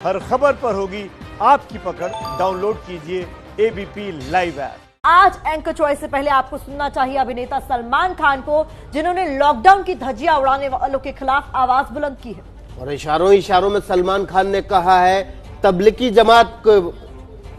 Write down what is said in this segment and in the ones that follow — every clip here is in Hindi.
हर खबर पर होगी आपकी पकड़। डाउनलोड कीजिए एबीपी लाइव ऐप। आज एंकर चॉइस से पहले आपको सुनना चाहिए अभिनेता सलमान खान को, जिन्होंने लॉकडाउन की धज्जियां उड़ाने वालों के खिलाफ आवाज बुलंद की है। और इशारों में सलमान खान ने कहा है, तबलीगी जमात के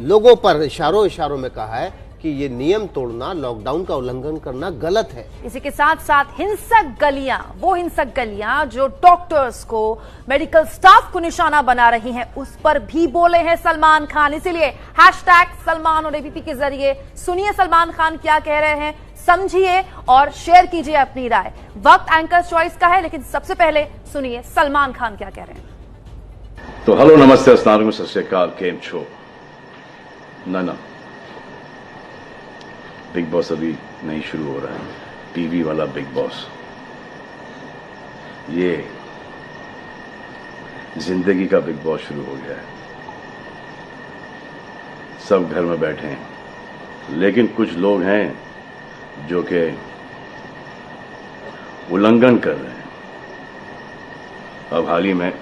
लोगों पर इशारों में कहा है कि ये नियम तोड़ना, लॉकडाउन का उल्लंघन करना गलत है। इसी के साथ साथ वो हिंसक गलियां जो डॉक्टर्स को, मेडिकल स्टाफ को निशाना बना रही हैं, उस पर भी बोले हैं सलमान खान। इसीलिए हैशटैग सलमान और एबीपी के जरिए सुनिए सलमान खान क्या कह रहे हैं, समझिए और शेयर कीजिए अपनी राय। वक्त एंकर चॉइस का है, लेकिन सबसे पहले सुनिए सलमान खान क्या कह रहे हैं। तो हेलो, नमस्ते, अस्सलाम वालेकुम, सत श्री अकाल, केम छो। ना बिग बॉस अभी नहीं शुरू हो रहा है। टीवी वाला बिग बॉस, ये जिंदगी का बिग बॉस शुरू हो गया है। सब घर में बैठे हैं, लेकिन कुछ लोग हैं जो कि उल्लंघन कर रहे हैं। अब हाल ही में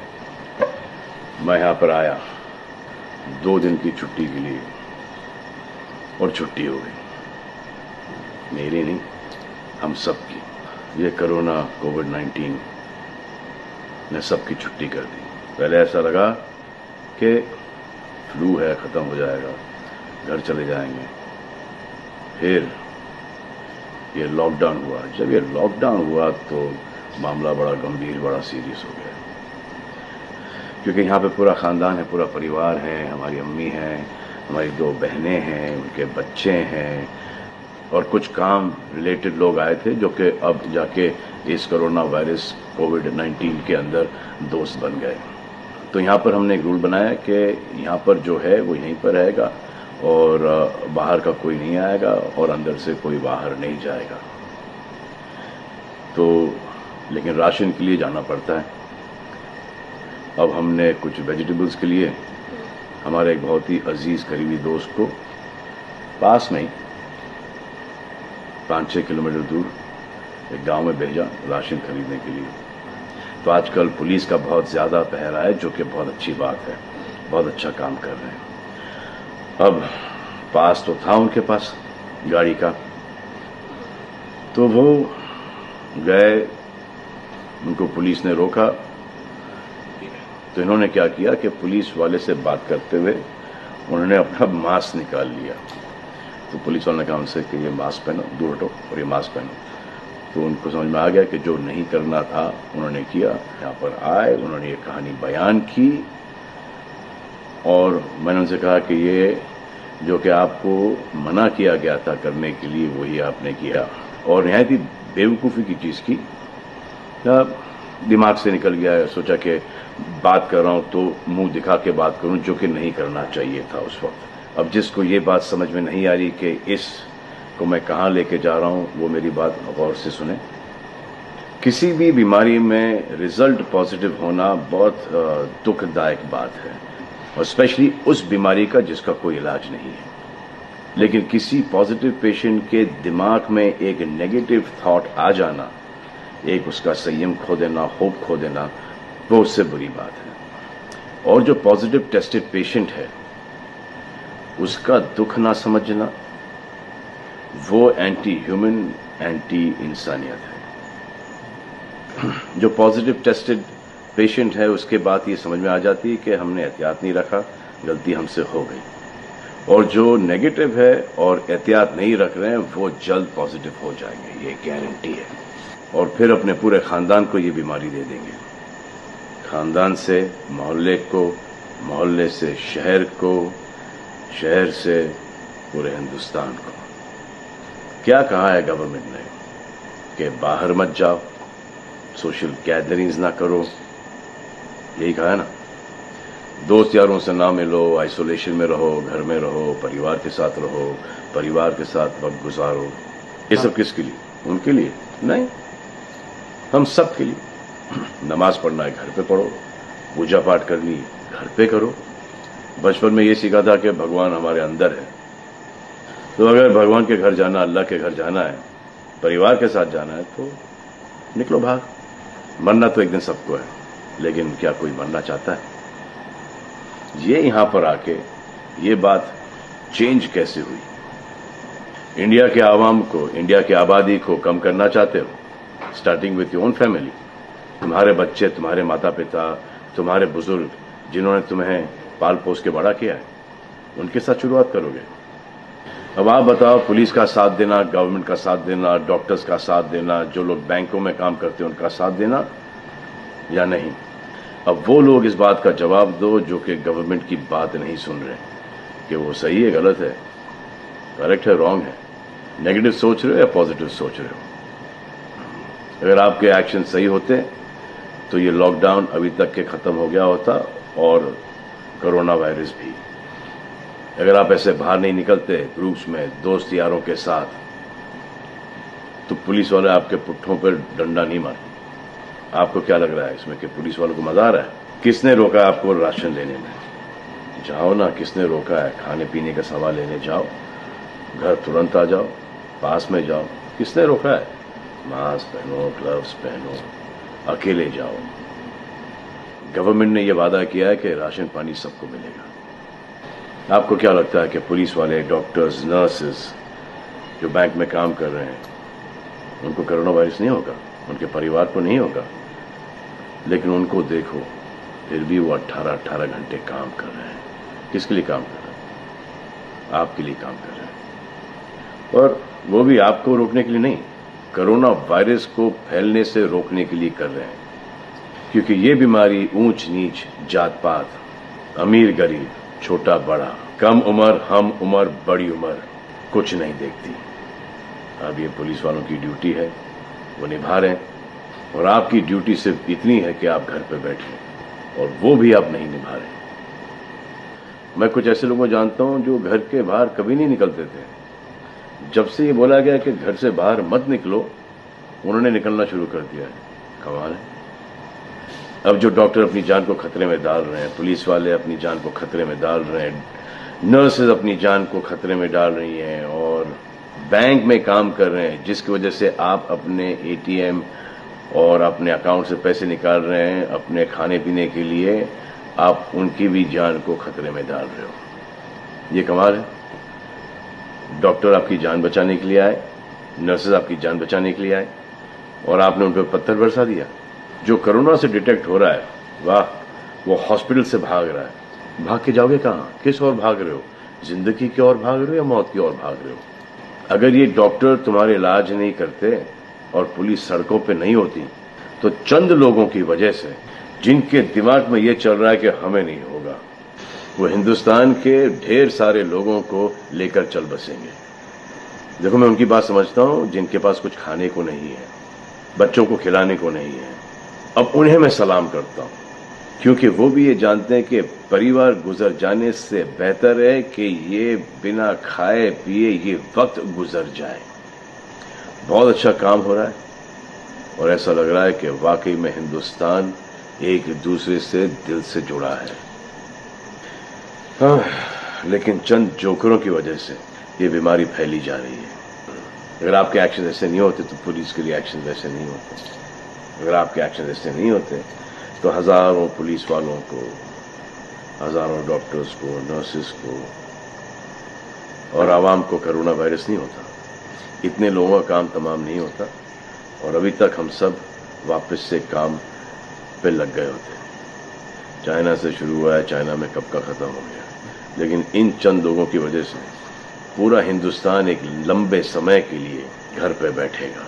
मैं यहां पर आया 2 दिन की छुट्टी के लिए, और छुट्टी हो गई। मेरी नहीं, हम सब की। ये कोरोना कोविड-19 ने सबकी छुट्टी कर दी। पहले ऐसा लगा कि फ्लू है, खत्म हो जाएगा, घर चले जाएंगे। फिर ये लॉकडाउन हुआ। जब ये लॉकडाउन हुआ तो मामला बड़ा गंभीर, बड़ा सीरियस हो गया, क्योंकि यहाँ पे पूरा खानदान है, पूरा परिवार है। हमारी अम्मी है, हमारी 2 बहनें हैं, उनके बच्चे हैं, और कुछ काम रिलेटेड लोग आए थे जो कि अब जाके इस कोरोना वायरस कोविड-19 के अंदर दोस्त बन गए। तो यहाँ पर हमने एक रूल बनाया कि यहाँ पर जो है वो यहीं पर रहेगा, और बाहर का कोई नहीं आएगा, और अंदर से कोई बाहर नहीं जाएगा। तो लेकिन राशन के लिए जाना पड़ता है। अब हमने कुछ वेजिटेबल्स के लिए हमारे एक बहुत ही अजीज करीबी दोस्त को पास में ही 5-6 किलोमीटर दूर एक गांव में भेजा राशन खरीदने के लिए। तो आजकल पुलिस का बहुत ज़्यादा पहरा है, जो कि बहुत अच्छी बात है, बहुत अच्छा काम कर रहे हैं। अब पास तो था उनके पास गाड़ी का, तो वो गए, उनको पुलिस ने रोका। तो इन्होंने क्या किया कि पुलिस वाले से बात करते हुए उन्होंने अपना मास्क निकाल लिया। तो पुलिस वाले ने कहा उनसे कि ये मास्क पहनो, दूर हटो और ये मास्क पहनो। तो उनको समझ में आ गया कि जो नहीं करना था उन्होंने किया। यहाँ पर आए, उन्होंने ये कहानी बयान की, और मैंने उनसे कहा कि ये जो कि आपको मना किया गया था करने के लिए, वही आपने किया, और निहायत ही बेवकूफ़ी की चीज़ की। दिमाग से निकल गया। सोचा कि बात कर रहा हूँ तो मुंह दिखा के बात करूँ, जो कि नहीं करना चाहिए था उस वक्त। अब जिसको ये बात समझ में नहीं आ रही कि इसको मैं कहाँ लेके जा रहा हूँ, वो मेरी बात गौर से सुने। किसी भी बीमारी में रिजल्ट पॉजिटिव होना बहुत दुखदायक बात है, और स्पेशली उस बीमारी का जिसका कोई इलाज नहीं है। लेकिन किसी पॉजिटिव पेशेंट के दिमाग में एक नेगेटिव थॉट आ जाना, एक उसका संयम खो देना, होप खो देना, वो उससे बुरी बात है। और जो पॉजिटिव टेस्टेड पेशेंट है, उसका दुख ना समझना, वो एंटी ह्यूमन, एंटी इंसानियत है। जो पॉजिटिव टेस्टेड पेशेंट है, उसके बाद ये समझ में आ जाती है कि हमने एहतियात नहीं रखा, गलती हमसे हो गई। और जो नेगेटिव है और एहतियात नहीं रख रहे हैं, वो जल्द पॉजिटिव हो जाएंगे, ये गारंटी है। और फिर अपने पूरे खानदान को ये बीमारी दे देंगे। खानदान से मोहल्ले को, मोहल्ले से शहर को, शहर से पूरे हिंदुस्तान को। क्या कहा है गवर्नमेंट ने कि बाहर मत जाओ, सोशल गैदरिंग्स ना करो, यही कहा है ना। दोस्त यारों से ना मिलो, आइसोलेशन में रहो, घर में रहो, परिवार के साथ रहो, परिवार के साथ वक्त गुजारो। ये सब किसके लिए? उनके लिए नहीं, हम सब के लिए। नमाज पढ़ना है, घर पे पढ़ो। पूजा पाठ करनी है, घर पे करो। बचपन में ये सीखा था कि भगवान हमारे अंदर है, तो अगर भगवान के घर जाना, अल्लाह के घर जाना है, परिवार के साथ जाना है, तो निकलो बाहर। मरना तो एक दिन सबको है, लेकिन क्या कोई मरना चाहता है? ये यहां पर आके ये बात चेंज कैसे हुई? इंडिया के आवाम को, इंडिया की आबादी को कम करना चाहते हो, starting with your own family. तुम्हारे बच्चे, तुम्हारे माता पिता, तुम्हारे बुजुर्ग जिन्होंने तुम्हें पाल पोस के बड़ा किया है, उनके साथ शुरुआत करोगे। अब आप बताओ, पुलिस का साथ देना, गवर्नमेंट का साथ देना, डॉक्टर्स का साथ देना, जो लोग बैंकों में काम करते हैं उनका साथ देना या नहीं? अब वो लोग इस बात का जवाब दो जो कि गवर्नमेंट की बात नहीं सुन रहे कि वो सही है, गलत है, करेक्ट है, रॉन्ग है, नेगेटिव सोच रहे हो या पॉजिटिव सोच रहे हो। अगर आपके एक्शन सही होते तो ये लॉकडाउन अभी तक के खत्म हो गया होता और कोरोना वायरस भी। अगर आप ऐसे बाहर नहीं निकलते ग्रुप्स में दोस्त यारों के साथ, तो पुलिस वाले आपके पुट्ठों पर डंडा नहीं मारते। आपको क्या लग रहा है इसमें कि पुलिस वालों को मजा आ रहा है? किसने रोका आपको राशन लेने में? जाओ ना, किसने रोका है? खाने पीने का सामान लेने जाओ, घर तुरंत आ जाओ, पास में जाओ, किसने रोका है? मास्क पहनो, ग्लव्स पहनो, अकेले जाओ। गवर्नमेंट ने यह वादा किया है कि राशन पानी सबको मिलेगा। आपको क्या लगता है कि पुलिस वाले, डॉक्टर्स, नर्सेस जो बैंक में काम कर रहे हैं, उनको कोरोना वायरस नहीं होगा? उनके परिवार को नहीं होगा? लेकिन उनको देखो, फिर भी वो 18-18 घंटे काम कर रहे हैं। किसके लिए काम कर रहे हैं? आपके लिए काम कर रहे हैं। और वो भी आपको रोकने के लिए नहीं, कोरोना वायरस को फैलने से रोकने के लिए कर रहे हैं। क्योंकि ये बीमारी ऊंच नीच, जात पात, अमीर गरीब, छोटा बड़ा, कम उम्र, हम उम्र, बड़ी उम्र कुछ नहीं देखती। अब ये पुलिस वालों की ड्यूटी है, वो निभा रहे हैं। और आपकी ड्यूटी सिर्फ इतनी है कि आप घर पे बैठे, और वो भी आप नहीं निभा रहे। मैं कुछ ऐसे लोगों को जानता हूं जो घर के बाहर कभी नहीं निकलते थे। जब से ये बोला गया कि घर से बाहर मत निकलो, उन्होंने निकलना शुरू कर दिया है। कमाल है। अब जो डॉक्टर अपनी जान को खतरे में डाल रहे हैं, पुलिस वाले अपनी जान को खतरे में डाल रहे हैं, नर्सेज अपनी जान को खतरे में डाल रही हैं, और बैंक में काम कर रहे हैं, जिसकी वजह से आप अपने एटीएम और अपने अकाउंट से पैसे निकाल रहे हैं अपने खाने पीने के लिए, आप उनकी भी जान को खतरे में डाल रहे हो। ये कमाल है। डॉक्टर आपकी जान बचाने के लिए आए, नर्सेज आपकी जान बचाने के लिए आए, और आपने उन पर पत्थर बरसा दिया। जो कोरोना से डिटेक्ट हो रहा है, वाह, वो हॉस्पिटल से भाग रहा है। भाग के जाओगे कहाँ? किस ओर भाग रहे हो? जिंदगी की ओर भाग रहे हो या मौत की ओर भाग रहे हो? अगर ये डॉक्टर तुम्हारे इलाज नहीं करते और पुलिस सड़कों पे नहीं होती, तो चंद लोगों की वजह से, जिनके दिमाग में ये चल रहा है कि हमें नहीं होगा, वो हिंदुस्तान के ढेर सारे लोगों को लेकर चल बसेंगे। देखो, मैं उनकी बात समझता हूं जिनके पास कुछ खाने को नहीं है, बच्चों को खिलाने को नहीं है। अब उन्हें मैं सलाम करता हूं, क्योंकि वो भी ये जानते हैं कि परिवार गुजर जाने से बेहतर है कि ये बिना खाए पिए ये वक्त गुजर जाए। बहुत अच्छा काम हो रहा है, और ऐसा लग रहा है कि वाकई में हिंदुस्तान एक दूसरे से दिल से जुड़ा है। लेकिन चंद जोकरों की वजह से ये बीमारी फैली जा रही है। अगर आपके एक्शन ऐसे नहीं होते तो पुलिस के लिए एक्शन ऐसे नहीं होते। अगर आपके एक्शन ऐसे नहीं होते तो हजारों पुलिस वालों को, हजारों डॉक्टर्स को, नर्सेस को और आवाम को कोरोना वायरस नहीं होता। इतने लोगों का काम तमाम नहीं होता, और अभी तक हम सब वापस से काम पे लग गए होते। चाइना से शुरू हुआ है, चाइना में कब का खत्म हो गया। लेकिन इन चंद लोगों की वजह से पूरा हिंदुस्तान एक लंबे समय के लिए घर पे बैठेगा।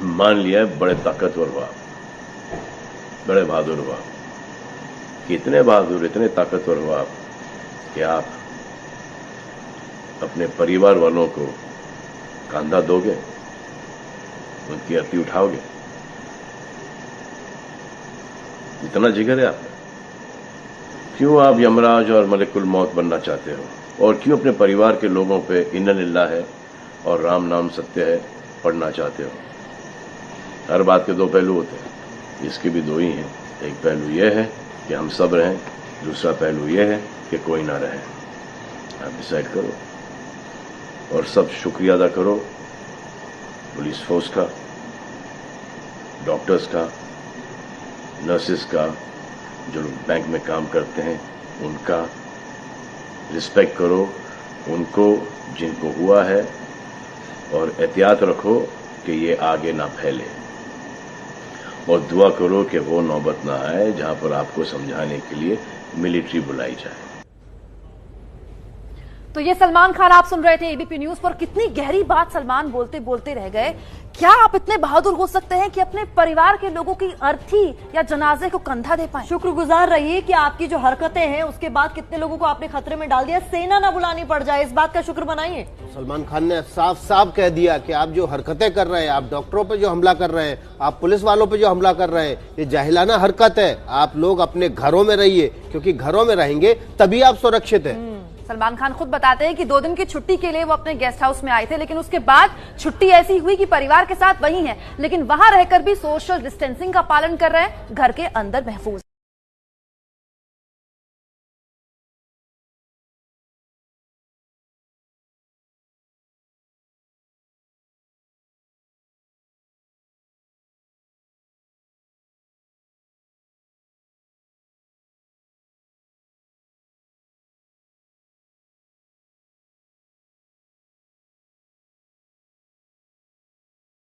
मान लिया है बड़े ताकतवर हुआ, बड़े बहादुर हुआ, इतने बहादुर, इतने ताकतवर हुआ कि आप अपने परिवार वालों को कंधा दोगे, उनकी अर्थी उठाओगे। इतना जिगर है आप? क्यों आप यमराज और मलिकुल मौत बनना चाहते हो? और क्यों अपने परिवार के लोगों पे इन्ना लिल्लाह है और राम नाम सत्य है पढ़ना चाहते हो? हर बात के दो पहलू होते हैं, इसके भी दो ही हैं। एक पहलू यह है कि हम सब रहें, दूसरा पहलू यह है कि कोई ना रहे। आप डिसाइड करो, और सब शुक्रिया अदा करो पुलिस फोर्स का, डॉक्टर्स का, नर्सेस का, जो लोग बैंक में काम करते हैं, उनका रिस्पेक्ट करो, उनको जिनको हुआ है, और एहतियात रखो कि ये आगे ना फैले, और दुआ करो कि वो नौबत ना आए जहां पर आपको समझाने के लिए मिलिट्री बुलाई जाए। तो ये सलमान खान आप सुन रहे थे एबीपी न्यूज पर। कितनी गहरी बात सलमान बोलते बोलते रह गए। क्या आप इतने बहादुर हो सकते हैं कि अपने परिवार के लोगों की अर्थी या जनाजे को कंधा दे पाए? शुक्रगुजार रहिए कि आपकी जो हरकतें हैं उसके बाद कितने लोगों को आपने खतरे में डाल दिया, सेना ना बुलानी पड़ जाए, इस बात का शुक्र मनाइए। सलमान खान ने साफ साफ कह दिया कि आप जो हरकतें कर रहे हैं, आप डॉक्टरों पे जो हमला कर रहे हैं, आप पुलिस वालों पे जो हमला कर रहे हैं, ये जाहिलाना हरकत है। आप लोग अपने घरों में रहिए, क्योंकि घरों में रहेंगे तभी आप सुरक्षित हैं। सलमान खान खुद बताते हैं कि 2 दिन की छुट्टी के लिए वो अपने गेस्ट हाउस में आए थे, लेकिन उसके बाद छुट्टी ऐसी हुई कि परिवार के साथ वही हैं, लेकिन वहां रहकर भी सोशल डिस्टेंसिंग का पालन कर रहे हैं, घर के अंदर महफूज।